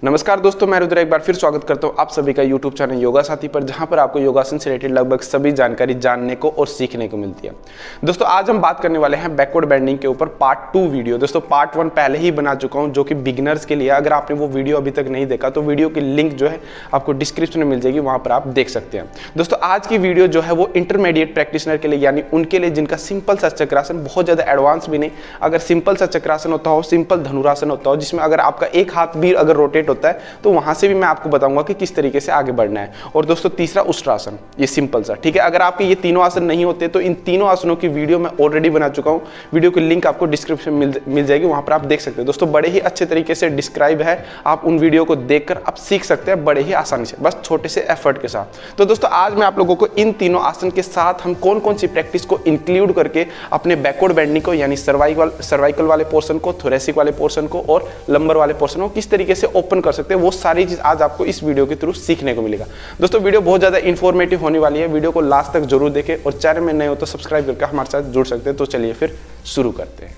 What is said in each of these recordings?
नमस्कार दोस्तों, मैं रुद्र एक बार फिर स्वागत करता हूं आप सभी का यूट्यूब चैनल योगा साथी पर, जहां पर आपको योगासन से रिलेटेड लगभग सभी जानकारी जानने को और सीखने को मिलती है। दोस्तों आज हम बात करने वाले हैं बैकवर्ड बेंडिंग के ऊपर पार्ट 2 वीडियो। दोस्तों पार्ट 1 पहले ही बना चुका हूं जो कि बिगिनर्स के लिए। अगर आपने वो वीडियो अभी तक नहीं देखा तो वीडियो की लिंक जो है आपको डिस्क्रिप्शन में मिल जाएगी, वहां पर आप देख सकते हैं। दोस्तों आज की वीडियो जो है वो इंटरमीडिएट प्रैक्टिशनर के लिए, यानी उनके लिए जिनका सिंपल सा चक्रासन, बहुत ज्यादा एडवांस भी नहीं, अगर सिंपल सा चक्रासन होता हो, सिंपल धनुरासन होता हो, जिसमें अगर आपका एक हाथ भी अगर रोटेट होता है तो वहां से भी मैं आपको बताऊंगा कि किस तरीके से आगे बढ़ना है। और दोस्तों तीसरा उष्ट्रासन, ये सिंपल सा, ठीक है। अगर आपके ये तीनों आसन नहीं होते तो इन तीनों आसनों की वीडियो मैं ऑलरेडी बना चुका हूं। वीडियो की लिंक आपको डिस्क्रिप्शन में मिल जाएगी, वहां पर आप देख सकते हैं। दोस्तों बड़े ही अच्छे तरीके से डिस्क्राइब है, आप उन वीडियो को देखकर आप सीख सकते हैं बड़े ही आसानी से, बस छोटे से एफर्ट के साथ। तो दोस्तों आज मैं आप लोगों को इन तीनों आसन के साथ हम कौन कौन सी प्रैक्टिस को इंक्लूड करके अपने बैकवर्ड बेंडिंग को, यानी सर्वाइकल वाले पोर्शन को, थोरेसिक वाले पोर्शन को और लंबर वाले पोर्शन को किस तरीके से ओपन कर सकते हैं, वो सारी चीज आज आपको इस वीडियो के थ्रू सीखने को मिलेगा। दोस्तों वीडियो बहुत ज्यादा इंफॉर्मेटिव होने वाली है, वीडियो को लास्ट तक जरूर देखें और चैनल में नए हो तो सब्सक्राइब करके हमारे साथ जुड़ सकते हैं। तो चलिए फिर शुरू करते हैं।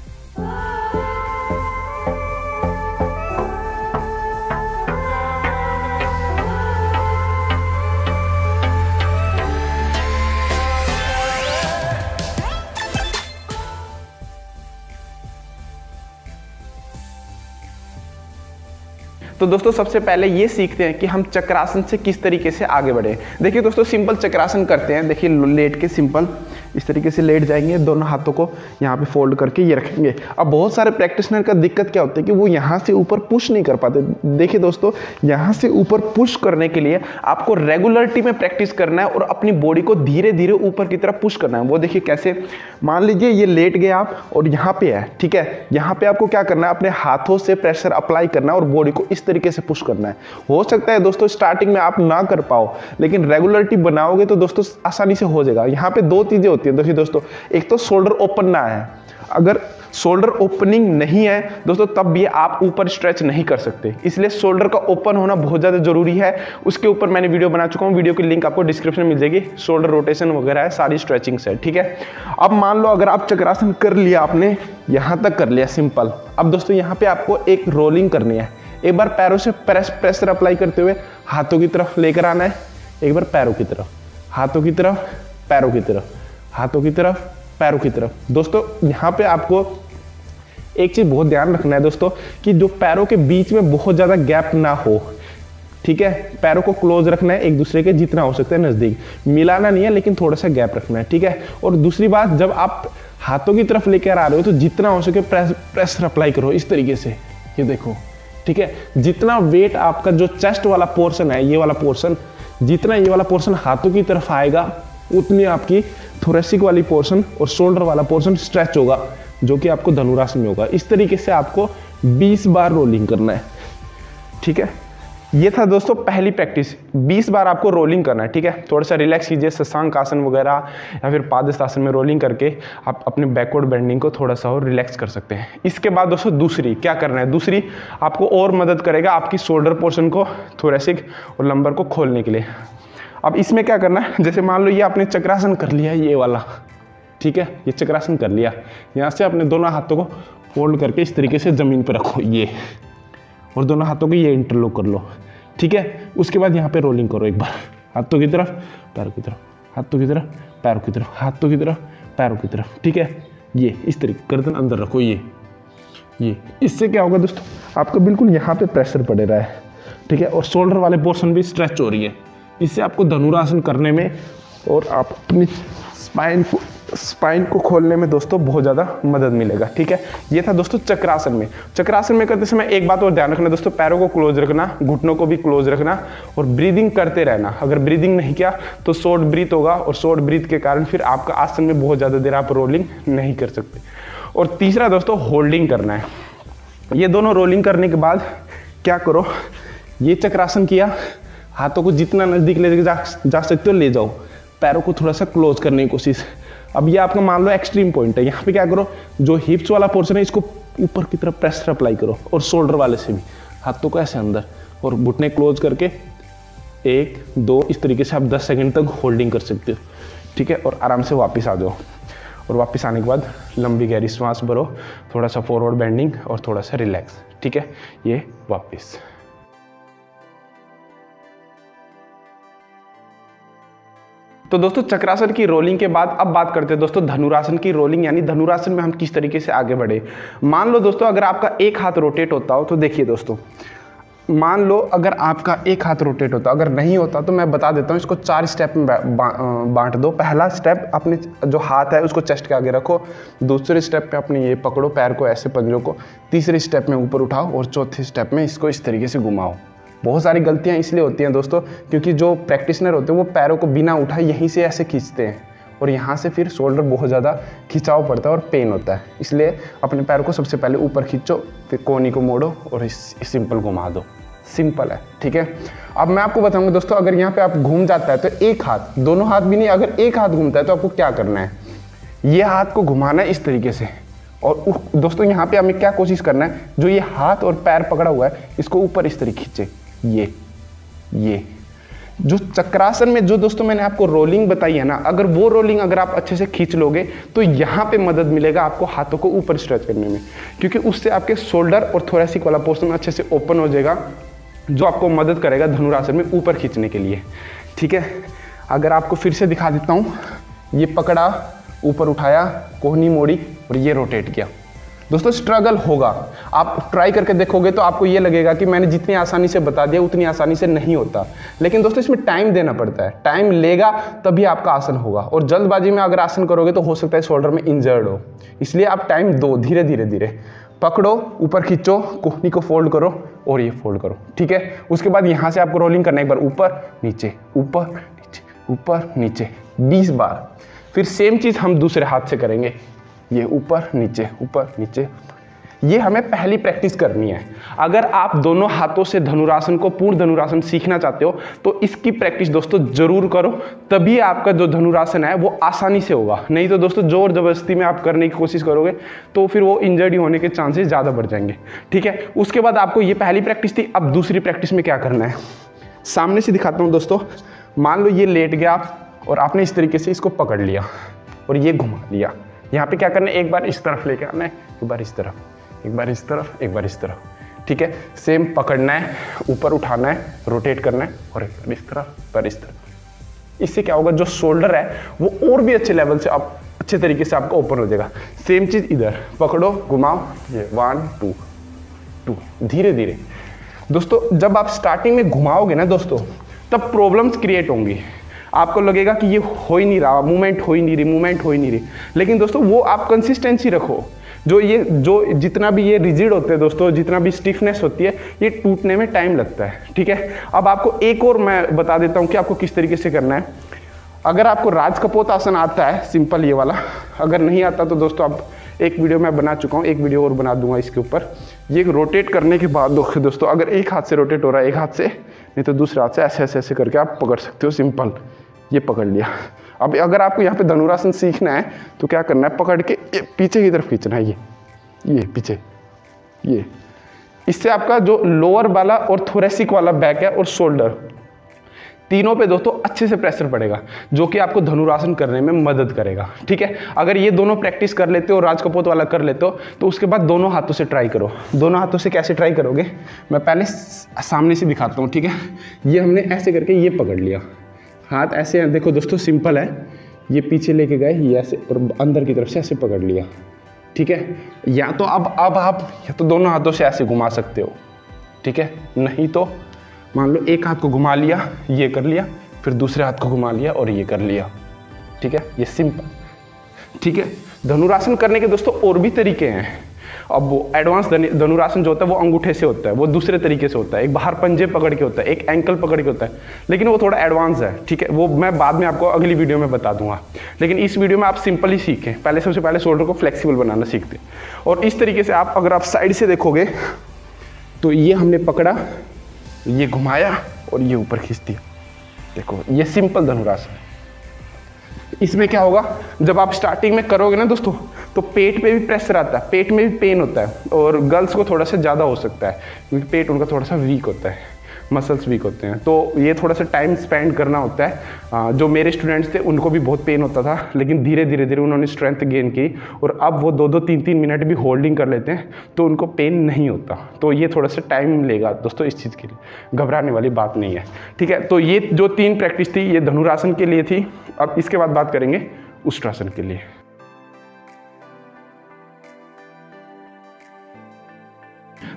तो दोस्तों सबसे पहले ये सीखते हैं कि हम चक्रासन से किस तरीके से आगे बढ़े। देखिए दोस्तों सिंपल चक्रासन करते हैं। देखिए लेट के सिंपल इस तरीके से लेट जाएंगे, दोनों हाथों को यहाँ पे फोल्ड करके ये रखेंगे। अब बहुत सारे प्रैक्टिशनर का दिक्कत क्या होती है कि वो यहाँ से ऊपर पुश नहीं कर पाते। देखिए दोस्तों यहाँ से ऊपर पुश करने के लिए आपको रेगुलरिटी में प्रैक्टिस करना है और अपनी बॉडी को धीरे धीरे ऊपर की तरफ पुश करना है। वो देखिए कैसे, मान लीजिए ये लेट गए आप और यहाँ पे है, ठीक है। यहाँ पे आपको क्या करना है, अपने हाथों से प्रेशर अप्लाई करना है और बॉडी को इस तरीके से पुश करना है। हो सकता है दोस्तों स्टार्टिंग में आप ना कर पाओ, लेकिन रेगुलरिटी बनाओगे तो दोस्तों आसानी से हो जाएगा। यहाँ पे दो चीजें होती है। देखिए दोस्तों, एक तो शोल्डर ओपन ना है। अगर शोल्डर ओपनिंग नहीं है दोस्तों तब भी आप ऊपर स्ट्रेच नहीं कर सकते, इसलिए शोल्डर का ओपन होना बहुत ज्यादा जरूरी है। उसके ऊपर मैंने वीडियो बना चुका हूं, वीडियो की लिंक आपको डिस्क्रिप्शन में मिल जाएगी। शोल्डर रोटेशन वगैरह है, सारी स्ट्रेचिंग है, ठीक है। अब मान लो अगर आप चक्रासन कर लिया, आपने यहां तक कर लिया सिंपल। अब दोस्तों यहां पे आपको एक रोलिंग करनी है। एक बार पैरों से प्रेशर अप्लाई करते हुए हाथों की तरफ लेकर आना है। एक बार पैरों की तरफ, हाथों की तरफ, पैरों की तरफ, हाथों की तरफ, पैरों की तरफ। दोस्तों यहाँ पे आपको एक चीज बहुत ध्यान रखना है दोस्तों, कि जो पैरों के बीच में बहुत ज्यादा गैप ना हो, ठीक है। पैरों को क्लोज रखना है एक दूसरे के, जितना हो सकता है नजदीक, मिलाना नहीं है लेकिन थोड़ा सा गैप रखना है, ठीक है। और दूसरी बात, जब आप हाथों की तरफ लेकर आ रहे हो तो जितना हो सके प्रेशर अप्लाई करो इस तरीके से, ये देखो, ठीक है। जितना वेट आपका जो चेस्ट वाला पोर्शन है, ये वाला पोर्शन, जितना ये वाला पोर्शन हाथों की तरफ आएगा उतनी आपकी थोरेसिक वाली पोर्शन और शोल्डर वाला पोर्शन स्ट्रेच होगा, जो कि आपको धनुरासन में होगा। इस तरीके से आपको 20 बार रोलिंग करना है, ठीक है। ये था दोस्तों पहली प्रैक्टिस, 20 बार आपको रोलिंग करना है, ठीक है। थोड़ा सा रिलैक्स कीजिए, शशांक आसन वगैरह या फिर पादहस्त आसन में रोलिंग करके आप अपने बैकवर्ड बेंडिंग को थोड़ा सा और रिलैक्स कर सकते हैं। इसके बाद दोस्तों दूसरी क्या करना है, दूसरी आपको और मदद करेगा आपकी शोल्डर पोर्शन को, थोरेसिक और लंबर को खोलने के लिए। अब इसमें क्या करना है, जैसे मान लो ये आपने चक्रासन कर लिया, ये वाला, ठीक है, ये चक्रासन कर लिया। यहाँ से अपने दोनों हाथों को फोल्ड करके इस तरीके से जमीन पर रखो, ये, और दोनों हाथों को ये इंटरलॉक कर लो, ठीक है। उसके बाद यहाँ पे रोलिंग करो एक बार, हाथों की तरफ, पैरों की तरफ, हाथों की तरफ, पैरों की तरफ, हाथों की तरफ, पैरों की तरफ, ठीक है। ये इस तरीके गर्दन अंदर रखो, ये। इससे क्या होगा दोस्तों, आपको बिल्कुल यहाँ पे प्रेशर पड़े रहा है, ठीक है। और शोल्डर वाले पोर्शन भी स्ट्रेच हो रही है। इससे आपको धनुरासन करने में और आप अपनी स्पाइन को खोलने में दोस्तों बहुत ज़्यादा मदद मिलेगा, ठीक है। ये था दोस्तों चक्रासन में। चक्रासन में करते समय एक बात और ध्यान रखना दोस्तों, पैरों को क्लोज रखना, घुटनों को भी क्लोज रखना और ब्रीदिंग करते रहना। अगर ब्रीदिंग नहीं किया तो शॉर्ट ब्रीथ होगा और शॉर्ट ब्रीथ के कारण फिर आपका आसन में बहुत ज़्यादा देर आप रोलिंग नहीं कर सकते। और तीसरा दोस्तों होल्डिंग करना है। ये दोनों रोलिंग करने के बाद क्या करो, ये चक्रासन किया, हाथों को जितना नजदीक ले जा सकते हो ले जाओ, पैरों को थोड़ा सा क्लोज करने की कोशिश। अब ये आपका मान लो एक्सट्रीम पॉइंट है, यहाँ पे क्या करो, जो हिप्स वाला पोर्शन है इसको ऊपर की तरफ प्रेशर अप्लाई करो और शोल्डर वाले से भी हाथों को ऐसे अंदर और घुटने क्लोज करके 1 2 इस तरीके से आप 10 सेकंड तक होल्डिंग कर सकते हो, ठीक है। और आराम से वापस आ जाओ और वापस आने के बाद लंबी गहरी सांस भरो, थोड़ा सा फॉरवर्ड बेंडिंग और थोड़ा सा रिलैक्स, ठीक है। ये वापस तो दोस्तों चक्रासन की रोलिंग के बाद अब बात करते हैं दोस्तों धनुरासन की रोलिंग, यानी धनुरासन में हम किस तरीके से आगे बढ़े। मान लो दोस्तों अगर आपका एक हाथ रोटेट होता हो, तो देखिए दोस्तों, मान लो अगर आपका एक हाथ रोटेट होता, अगर नहीं होता तो मैं बता देता हूँ, इसको 4 स्टेप में बांट दो। पहला स्टेप, अपने जो हाथ है उसको चेस्ट के आगे रखो। दूसरे स्टेप पे अपने ये पकड़ो पैर को, ऐसे पंजों को। तीसरे स्टेप में ऊपर उठाओ और चौथे स्टेप में इसको इस तरीके से घुमाओ। बहुत सारी गलतियाँ इसलिए होती हैं दोस्तों, क्योंकि जो प्रैक्टिशनर होते हैं वो पैरों को बिना उठाए यहीं से ऐसे खींचते हैं और यहाँ से फिर शोल्डर बहुत ज़्यादा खिंचाव पड़ता है और पेन होता है। इसलिए अपने पैरों को सबसे पहले ऊपर खींचो, फिर कोहनी को मोड़ो और सिंपल घुमा दो। सिंपल है, ठीक है। अब मैं आपको बताऊंगा दोस्तों, अगर यहाँ पे आप घूम जाता है तो एक हाथ, दोनों हाथ भी नहीं, अगर एक हाथ घूमता है तो आपको क्या करना है, ये हाथ को घुमाना है इस तरीके से। और दोस्तों यहाँ पे हमें क्या कोशिश करना है, जो ये हाथ और पैर पकड़ा हुआ है इसको ऊपर इस तरीके खींचे। ये जो चक्रासन में जो दोस्तों मैंने आपको रोलिंग बताई है ना, अगर वो रोलिंग अगर आप अच्छे से खींच लोगे तो यहाँ पे मदद मिलेगा आपको हाथों को ऊपर स्ट्रेच करने में, क्योंकि उससे आपके शोल्डर और थोरैसिक वाला पोर्शन अच्छे से ओपन हो जाएगा, जो आपको मदद करेगा धनुरासन में ऊपर खींचने के लिए, ठीक है। अगर आपको फिर से दिखा देता हूँ, ये पकड़ा, ऊपर उठाया, कोहनी मोड़ी और ये रोटेट किया। दोस्तों स्ट्रगल होगा, आप ट्राई करके देखोगे तो आपको ये लगेगा कि मैंने जितनी आसानी से बता दिया उतनी आसानी से नहीं होता, लेकिन दोस्तों इसमें टाइम देना पड़ता है। टाइम लेगा तभी आपका आसन होगा, और जल्दबाजी में अगर आसन करोगे तो हो सकता है शोल्डर में इंजर्ड हो। इसलिए आप टाइम दो, धीरे धीरे धीरे पकड़ो, ऊपर खींचो, कोहनी को फोल्ड करो और ये फोल्ड करो, ठीक है। उसके बाद यहाँ से आपको रोलिंग करना है, एक बार ऊपर नीचे, ऊपर नीचे, ऊपर नीचे 20 बार। फिर सेम चीज़ हम दूसरे हाथ से करेंगे, ये ऊपर नीचे। ये हमें पहली प्रैक्टिस करनी है। अगर आप दोनों हाथों से धनुरासन को, पूर्ण धनुरासन सीखना चाहते हो तो इसकी प्रैक्टिस दोस्तों जरूर करो, तभी आपका जो धनुरासन है वो आसानी से होगा। नहीं तो दोस्तों जोर जबरदस्ती में आप करने की कोशिश करोगे तो फिर वो इंजर्ड होने के चांसेस ज़्यादा बढ़ जाएंगे, ठीक है। उसके बाद आपको ये पहली प्रैक्टिस थी। अब दूसरी प्रैक्टिस में क्या करना है, सामने से दिखाता हूँ दोस्तों। मान लो ये लेट गया आप और आपने इस तरीके से इसको पकड़ लिया और ये घुमा लिया। यहाँ पे क्या करना है, एक बार इस तरफ लेके आना है, एक बार इस तरफ, एक बार इस तरफ, एक बार इस तरफ, ठीक है। सेम पकड़ना है, ऊपर उठाना है, रोटेट करना है और एक बार इस तरफ, एक बार इस तरफ। इससे क्या होगा, जो शोल्डर है वो और भी अच्छे लेवल से, आप अच्छे तरीके से आपका ओपन हो जाएगा। सेम चीज़ इधर पकड़ो, घुमाओ, ये 1 2 2, धीरे धीरे। दोस्तों जब आप स्टार्टिंग में घुमाओगे ना दोस्तों, तब प्रॉब्लम्स क्रिएट होंगी। आपको लगेगा कि ये हो ही नहीं रहा, मूवमेंट हो ही नहीं रही। लेकिन दोस्तों वो आप कंसिस्टेंसी रखो। जो जितना भी ये रिजिड होते हैं दोस्तों, जितना भी स्टिफनेस होती है, ये टूटने में टाइम लगता है, ठीक है। अब आपको एक और मैं बता देता हूँ कि आपको किस तरीके से करना है। अगर आपको राजकपोत आसन आता है, सिंपल ये वाला, अगर नहीं आता तो दोस्तों आप एक वीडियो मैं बना चुका हूँ, एक वीडियो और बना दूंगा इसके ऊपर। ये रोटेट करने के बाद दोस्तों अगर एक हाथ से रोटेट हो रहा है, एक हाथ से, नहीं तो दूसरे हाथ से ऐसे ऐसे करके आप पकड़ सकते हो। सिंपल ये पकड़ लिया। अब अगर आपको यहाँ पे धनुरासन सीखना है तो क्या करना है, पकड़ के पीछे की तरफ खींचना है, ये पीछे, ये। इससे आपका जो लोअर वाला और थोरैसिक वाला बैक है और शोल्डर, तीनों पे दोस्तों अच्छे से प्रेशर पड़ेगा, जो कि आपको धनुरासन करने में मदद करेगा, ठीक है। अगर ये दोनों प्रैक्टिस कर लेते हो, राजकपोत वाला कर लेते हो, तो उसके बाद दोनों हाथों से ट्राई करो। दोनों हाथों से कैसे ट्राई करोगे, मैं पहले सामने से दिखाता हूँ, ठीक है। ये हमने ऐसे करके ये पकड़ लिया, हाथ ऐसे, देखो दोस्तों सिंपल है। ये पीछे लेके गए, ये ऐसे, और अंदर की तरफ से ऐसे पकड़ लिया, ठीक है। या तो अब आप या तो दोनों हाथों से ऐसे घुमा सकते हो, ठीक है। नहीं तो मान लो एक हाथ को घुमा लिया, ये कर लिया, फिर दूसरे हाथ को घुमा लिया और ये कर लिया, ठीक है। ये सिंपल, ठीक है। धनुरासन करने के दोस्तों और भी तरीके हैं। अब वो एडवांस धनुरासन जो होता है वो अंगूठे से होता है, वो दूसरे तरीके से होता है, एक बाहर पंजे पकड़ के होता है, एक एंकल पकड़ के होता है, लेकिन वो थोड़ा एडवांस है, ठीक है। वो मैं बाद में आपको अगली वीडियो में बता दूंगा, लेकिन इस वीडियो में आप सिंपल ही सीखें। पहले सबसे पहले शोल्डर को फ्लेक्सिबल बनाना सीखते हैं। और इस तरीके से आप अगर आप साइड से देखोगे तो ये हमने पकड़ा, ये घुमाया और ये ऊपर खींच दिया, देखो ये सिंपल धनुरासन। इसमें क्या होगा, जब आप स्टार्टिंग में करोगे ना दोस्तों, तो पेट पे भी प्रेशर आता है, पेट में भी पेन होता है, और गर्ल्स को थोड़ा सा ज़्यादा हो सकता है क्योंकि पेट उनका थोड़ा सा वीक होता है। मसल्स वीक होते हैं। तो ये थोड़ा सा टाइम स्पेंड करना होता है। जो मेरे स्टूडेंट्स थे उनको भी बहुत पेन होता था, लेकिन धीरे धीरे उन्होंने स्ट्रेंथ गेन की और अब वो 2-2, 3-3 मिनट भी होल्डिंग कर लेते हैं तो उनको पेन नहीं होता। तो ये थोड़ा सा टाइम लेगा दोस्तों, इस चीज़ के लिए घबराने वाली बात नहीं है, ठीक है। तो ये जो 3 प्रैक्टिस थी ये धनुरासन के लिए थी। अब इसके बाद बात करेंगे उष्ट्रासन के लिए।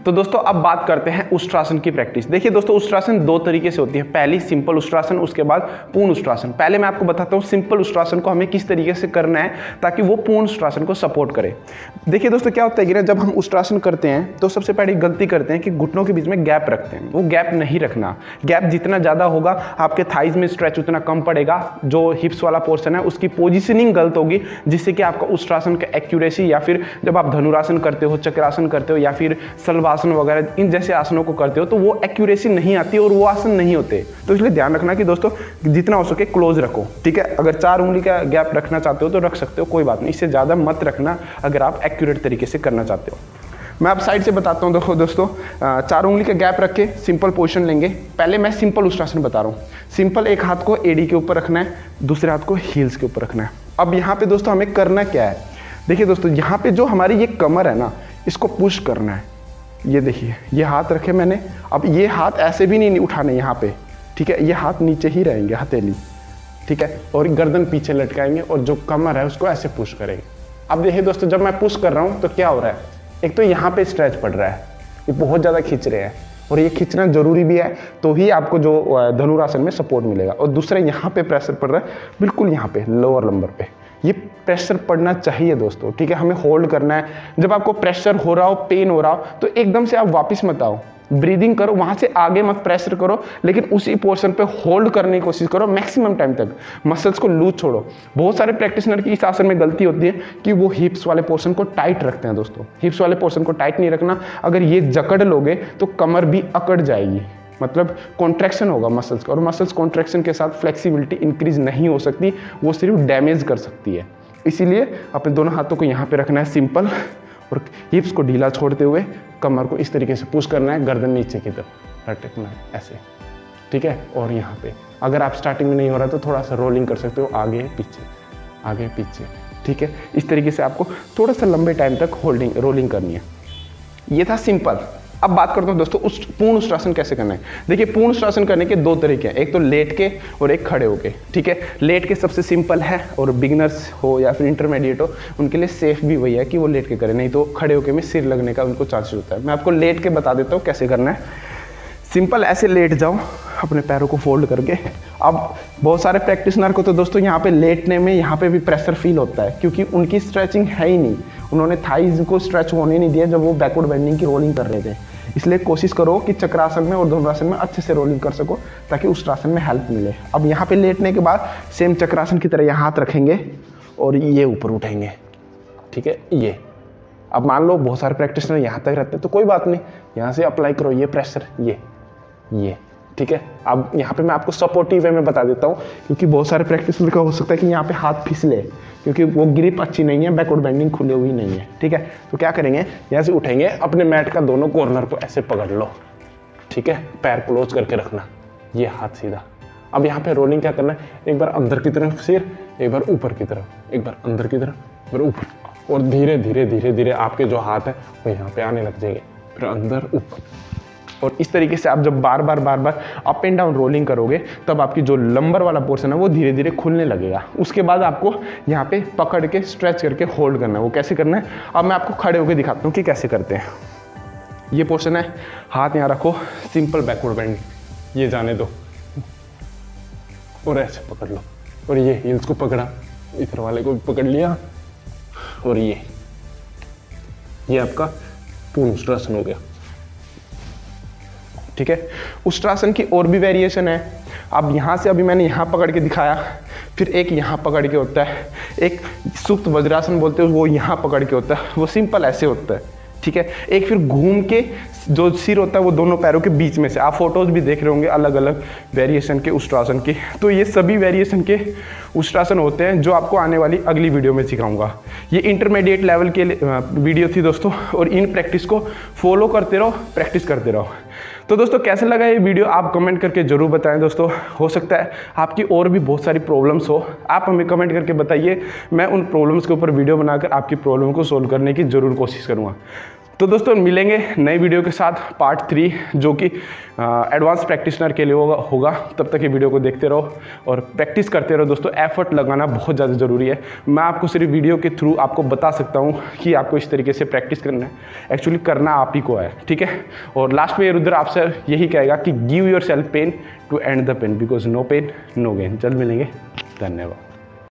तो दोस्तों अब बात करते हैं उष्ट्रासन की प्रैक्टिस। देखिए दोस्तों, उष्ट्रासन 2 तरीके से होती है। पहली सिंपल उष्ट्रासन, उसके बाद पूर्ण उष्ट्रासन। पहले मैं आपको बताता हूँ सिंपल उष्ट्रासन को हमें किस तरीके से करना है ताकि वो पूर्ण उष्ट्रासन को सपोर्ट करे। देखिए दोस्तों, क्या होता है कि ना जब हम उष्ट्रासन करते हैं तो सबसे पहले गलती करते हैं कि घुटनों के बीच में गैप रखते हैं। वो गैप नहीं रखना। गैप जितना ज़्यादा होगा आपके थाइज में स्ट्रेच उतना कम पड़ेगा। जो हिप्स वाला पोर्शन है उसकी पोजिशनिंग गलत होगी, जिससे कि आपका उष्ट्रासन का एक्यूरेसी, या फिर जब आप धनुरासन करते हो, चक्रासन करते हो, या फिर सलवासन वगैरह इन जैसे आसनों को करते हो तो वो एक्यूरेसी नहीं आती और वो आसन नहीं होते। तो इसलिए ध्यान रखना कि दोस्तों जितना हो सके क्लोज रखो, ठीक है। अगर 4 उंगली का गैप रखना चाहते हो तो रख सकते हो, कोई बात नहीं। इससे ज़्यादा मत रखना अगर आप एक्यूरेट तरीके से करना चाहते हो। मैं आप साइड से बताता हूँ। देखो दोस्तों, 4 उंगली का गैप रख के सिंपल पोजीशन लेंगे। पहले मैं सिंपल उष्ट्रासन बता रहा हूँ। सिंपल एक हाथ को एडी के ऊपर रखना है, दूसरे हाथ को हील्स के ऊपर रखना है। अब यहाँ पे दोस्तों हमें करना क्या है, देखिए दोस्तों, यहाँ पे जो हमारी ये कमर है ना, इसको पुश करना है। ये देखिए, ये हाथ रखे मैंने। अब ये हाथ ऐसे भी नहीं उठाने यहाँ पे, ठीक है। ये हाथ नीचे ही रहेंगे, हथेली, ठीक है, और गर्दन पीछे लटकाएंगे और जो कमर है उसको ऐसे पुश करेंगे। अब देखिए दोस्तों, जब मैं पुश कर रहा हूँ तो क्या हो रहा है, एक तो यहाँ पे स्ट्रेच पड़ रहा है, ये बहुत ज़्यादा खींच रहे हैं और ये खींचना जरूरी भी है, तो ही आपको जो धनुरासन में सपोर्ट मिलेगा। और दूसरा यहाँ पे प्रेशर पड़ रहा है, बिल्कुल यहाँ पे लोअर लंबर पे, ये प्रेशर पड़ना चाहिए दोस्तों, ठीक है। हमें होल्ड करना है। जब आपको प्रेशर हो रहा हो, पेन हो रहा हो, तो एकदम से आप वापस मत आओ, ब्रीदिंग करो, वहाँ से आगे मत प्रेशर करो, लेकिन उसी पोर्शन पे होल्ड करने की कोशिश करो मैक्सिमम टाइम तक। मसल्स को लूज छोड़ो। बहुत सारे प्रैक्टिशनर की इस आसन में गलती होती है कि वो हिप्स वाले पोर्शन को टाइट रखते हैं दोस्तों। हिप्स वाले पोर्शन को टाइट नहीं रखना। अगर ये जकड़ लोगे तो कमर भी अकड़ जाएगी, मतलब कॉन्ट्रैक्शन होगा मसल्स का, और मसल्स कॉन्ट्रैक्शन के साथ फ्लेक्सिबिलिटी इंक्रीज नहीं हो सकती, वो सिर्फ डैमेज कर सकती है। इसीलिए अपने दोनों हाथों को यहाँ पे रखना है सिंपल, और हिप्स को ढीला छोड़ते हुए कमर को इस तरीके से पुश करना है, गर्दन नीचे की तरफ लटकना है ऐसे, ठीक है। और यहाँ पे अगर आप स्टार्टिंग में नहीं हो रहा तो थोड़ा सा रोलिंग कर सकते हो, आगे पीछे, ठीक है। इस तरीके से आपको थोड़ा सा लंबे टाइम तक रोलिंग करनी है। ये था सिंपल। अब बात करता हूँ दोस्तों पूर्ण उष्ट्रासन कैसे करना है। देखिए, पूर्ण उष्ट्रासन करने के 2 तरीके हैं, एक तो लेट के और एक खड़े होके, ठीक है। लेट के सबसे सिंपल है, और बिगिनर्स हो या फिर इंटरमीडिएट हो उनके लिए सेफ भी वही है कि वो लेट के करें, नहीं तो खड़े होके में सिर लगने का उनको चांसेस होता है। मैं आपको लेट के बता देता हूँ कैसे करना है। सिंपल ऐसे लेट जाओ अपने पैरों को फोल्ड करके। अब बहुत सारे प्रैक्टिशनर को तो दोस्तों यहाँ पे लेटने में यहाँ पे भी प्रेशर फील होता है, क्योंकि उनकी स्ट्रेचिंग है ही नहीं, उन्होंने थाइज को स्ट्रेच होने नहीं दिया जब वो बैकवर्ड बेंडिंग की रोलिंग कर रहे थे। इसलिए कोशिश करो कि चक्रासन में और धनुरासन में अच्छे से रोलिंग कर सको ताकि उष्ट्रासन में हेल्प मिले। अब यहाँ पे लेटने के बाद सेम चक्रासन की तरह यहाँ हाथ रखेंगे और ये ऊपर उठेंगे, ठीक है। ये अब मान लो बहुत सारे प्रैक्टिशनर यहाँ तक रहते हैं तो कोई बात नहीं, यहाँ से अप्लाई करो ये प्रेशर, ये ठीक है। अब यहाँ पे मैं आपको सपोर्टिव वे में बता देता हूँ, क्योंकि बहुत सारे प्रैक्टिशनर का हो सकता है कि यहाँ पे हाथ फिसले, क्योंकि वो ग्रिप अच्छी नहीं है, बैकवर्ड बेंडिंग खुली हुई नहीं है, ठीक है। तो क्या करेंगे, यहाँ से उठेंगे, अपने मैट का दोनों कॉर्नर को ऐसे पकड़ लो, ठीक है। पैर क्लोज करके रखना, ये हाथ सीधा। अब यहाँ पे रोलिंग क्या करना है, एक बार अंदर की तरफ सिर, एक बार ऊपर की तरफ, एक बार अंदर की तरफ, एक बार ऊपर, और धीरे धीरे आपके जो हाथ है वो यहाँ पे आने लग जाएंगे, फिर अंदर ऊपर। और इस तरीके से आप जब बार बार अप एंड डाउन रोलिंग करोगे तब आपकी जो लंबर वाला पोर्शन है वो धीरे धीरे खुलने लगेगा। उसके बाद आपको यहाँ पे पकड़ के स्ट्रेच करके होल्ड करना है। वो कैसे करना है, अब मैं आपको खड़े होकर दिखाता हूँ कि कैसे करते हैं। ये पोर्शन है, हाथ यहाँ रखो, सिंपल बैकवर्ड बेंड, ये जाने दो और ऐसे पकड़ लो, और ये हील्स को पकड़ा, इधर वाले को भी पकड़ लिया, और ये आपका पूर्ण उष्ट्रासन हो गया, ठीक है। उष्ट्रासन की और भी वेरिएशन है। अब यहाँ से अभी मैंने यहाँ पकड़ के दिखाया, फिर एक यहाँ पकड़ के होता है, एक सुप्त वज्रासन बोलते हैं वो यहाँ पकड़ के होता है, वो सिंपल ऐसे होता है, ठीक है। एक फिर घूम के जो सिर होता है वो दोनों पैरों के बीच में से, आप फोटोज भी देख रहे होंगे अलग अलग वेरिएशन के उष्ट्रासन के। तो ये सभी वेरिएशन के उष्ट्रासन होते हैं जो आपको आने वाली अगली वीडियो में सिखाऊंगा। ये इंटरमीडिएट लेवल के वीडियो थी दोस्तों, और इन प्रैक्टिस को फॉलो करते रहो, प्रैक्टिस करते रहो। तो दोस्तों कैसे लगा ये वीडियो आप कमेंट करके जरूर बताएं दोस्तों। हो सकता है आपकी और भी बहुत सारी प्रॉब्लम्स हो, आप हमें कमेंट करके बताइए, मैं उन प्रॉब्लम्स के ऊपर वीडियो बनाकर आपकी प्रॉब्लम को सोल्व करने की ज़रूर कोशिश करूँगा। तो दोस्तों मिलेंगे नई वीडियो के साथ पार्ट 3, जो कि एडवांस प्रैक्टिशनर के लिए होगा। तब तक ये वीडियो को देखते रहो और प्रैक्टिस करते रहो दोस्तों। एफर्ट लगाना बहुत ज़्यादा ज़रूरी है। मैं आपको सिर्फ वीडियो के थ्रू आपको बता सकता हूँ कि आपको इस तरीके से प्रैक्टिस करना है, एक्चुअली करना आप ही को है, ठीक है। और लास्ट में ये रुद्र आपसे यही कहेगा कि give yourself pain to end the pain, because no pain no gain. जल्द मिलेंगे, धन्यवाद।